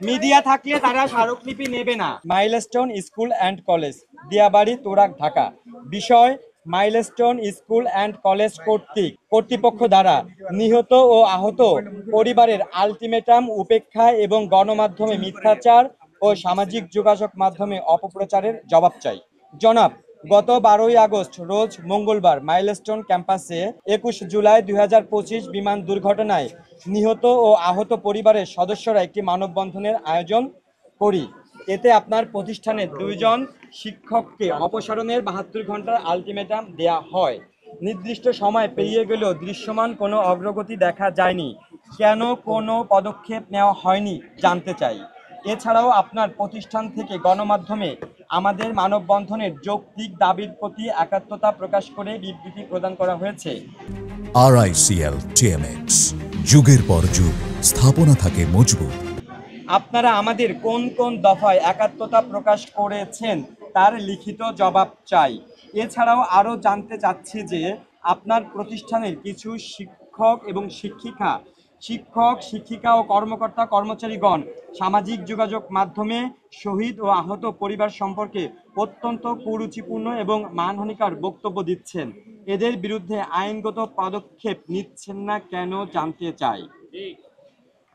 Media থাকলে তারা স্মারকলিপি নেবে না। Milestone school and college, Diabari, Turag, Dhaka. বিষয়: মাইলস্টোন স্কুল অ্যান্ড কলেজ কর্তৃপক্ষ দ্বারা নিহত ও আহত পরিবারের আলটিমেটাম উপেক্ষা এবং গণমাধ্যমে মিথ্যাচার ও সামাজিক যোগাযোগ মাধ্যমে অপপ্রচারের জবাব চাই। জনাব, গত 12ই আগস্ট রোজ মঙ্গলবার মাইলস্টোন ক্যাম্পাসে 21 জুলাই 2025 বিমান দুর্ঘটনায় নিহত ও আহত পরিবারের সদস্যরা একটি মানববন্ধনের আয়োজন করি। এতে আপনার প্রতিষ্ঠানের 2 জন শিক্ষককে অপসারণের 72 ঘন্টার আলটিমেটাম দেয়া হয়। নির্দিষ্ট সময় পেরিয়ে গেলেও দৃশ্যমান কোনো অগ্রগতি দেখা যায়নি। কেন কোনো পদক্ষেপ নেওয়া হয়নি জানতে চাই। এছাড়াও আপনার প্রতিষ্ঠান থেকে গণমাধ্যমে আমাদের মানববন্ধনের যৌক্তিক দাবির প্রতি একাত্মতা প্রকাশ করে বিবৃতি প্রদান করা হয়েছে। RICL TMX, যুগের পর যুগ স্থাপনা থাকে মজবুত। আপনারা আমাদের কোন কোন দফায় একাত্মতা প্রকাশ করেছেন তার লিখিত জবাব চাই। এছাড়াও আরও জানতে চাচ্ছি যে আপনার প্রতিষ্ঠানের কিছু শিক্ষক শিক্ষিকা ও কর্মকর্তা কর্মচারীগণ সামাজিক যোগাযোগ মাধ্যমে শহীদ ও আহত পরিবার সম্পর্কে অত্যন্ত কুরুচিপূর্ণ এবং মানহানিকর বক্তব্য দিচ্ছেন। এদের বিরুদ্ধে আইনগত পদক্ষেপ নিচ্ছেন না কেন জানতে চাই।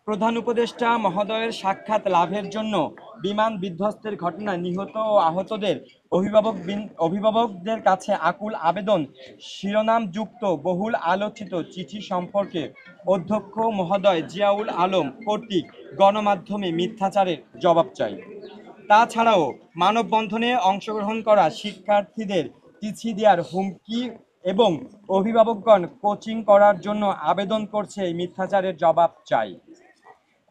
প্রধান উপদেষ্টা মহোদয়ের সাক্ষাৎ লাভের জন্য বিমান বিধ্বস্তের ঘটনায় নিহত ও আহতদের অভিভাবকদের কাছে আকুল আবেদন শিরোনামযুক্ত বহুল আলোচিত চিঠি সম্পর্কে অধ্যক্ষ মহোদয় জিয়াউল আলম কর্তৃক গণমাধ্যমে মিথ্যাচারের জবাব চাই। তাছাড়াও মানববন্ধনে অংশগ্রহণ করা শিক্ষার্থীদের চিঠি দেওয়ার হুমকি এবং অভিভাবকগণ কোচিং করার জন্য আবেদন করছে এই মিথ্যাচারের জবাব চাই।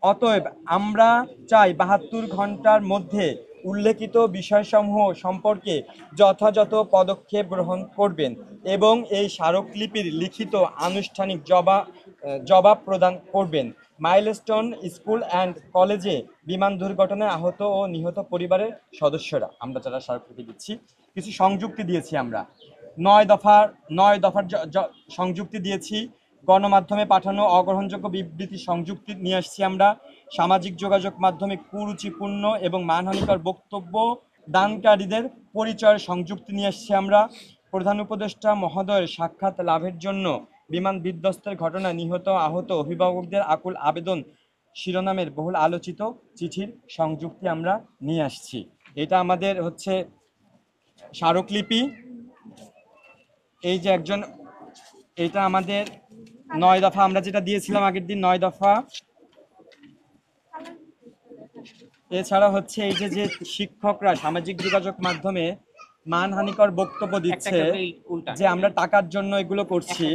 অতএব আমরা চাই 72 ঘন্টার মধ্যে উল্লেখিত বিষয়সমূহ সম্পর্কে যথাযথ পদক্ষেপ গ্রহণ করবেন এবং এই স্মারকলিপির লিখিত আনুষ্ঠানিক জবাব প্রদান করবেন। মাইলস্টোন স্কুল অ্যান্ড কলেজে বিমান দুর্ঘটনায় আহত ও নিহত পরিবারের সদস্যরা আমরা যারা স্মারকলিপি দিচ্ছি, কিছু সংযুক্তি দিয়েছি আমরা। 9 দফার সংযুক্তি দিয়েছি। গণমাধ্যমে পাঠানো অগ্রহণযোগ্য বিবৃতি সংযুক্তি নিয়ে আসছি আমরা। সামাজিক যোগাযোগ মাধ্যমে কুরুচিপূর্ণ এবং মানহানিকর বক্তব্য দানকারীদের পরিচয়ের সংযুক্তি নিয়ে আসছি আমরা। প্রধান উপদেষ্টা মহোদয়ের সাক্ষাৎ লাভের জন্য বিমান বিধ্বস্তের ঘটনায় নিহত আহত অভিভাবকদের আকুল আবেদন শিরোনামের বহুল আলোচিত চিঠির সংযুক্তি আমরা নিয়ে আসছি। এটা আমাদের হচ্ছে স্মারকলিপি। এই যে এটা আমাদের 9 দফা আমরা যেটা দিয়েছিলাম আগের দিন, 9 দফা। এছাড়া হচ্ছে এই যে শিক্ষকরা সামাজিক যোগাযোগ মাধ্যমে মানহানিকর বক্তব্য দিচ্ছে যে আমরা টাকার জন্য এগুলো করছি,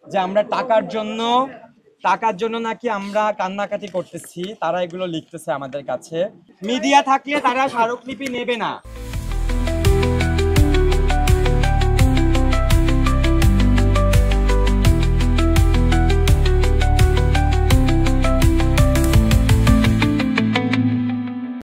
যে আমরা টাকার জন্য নাকি আমরা কান্নাকাটি করতেছি, তারা এগুলো লিখতেছে আমাদের কাছে। মিডিয়া থাকলে তারা স্মারকলিপি নেবে না।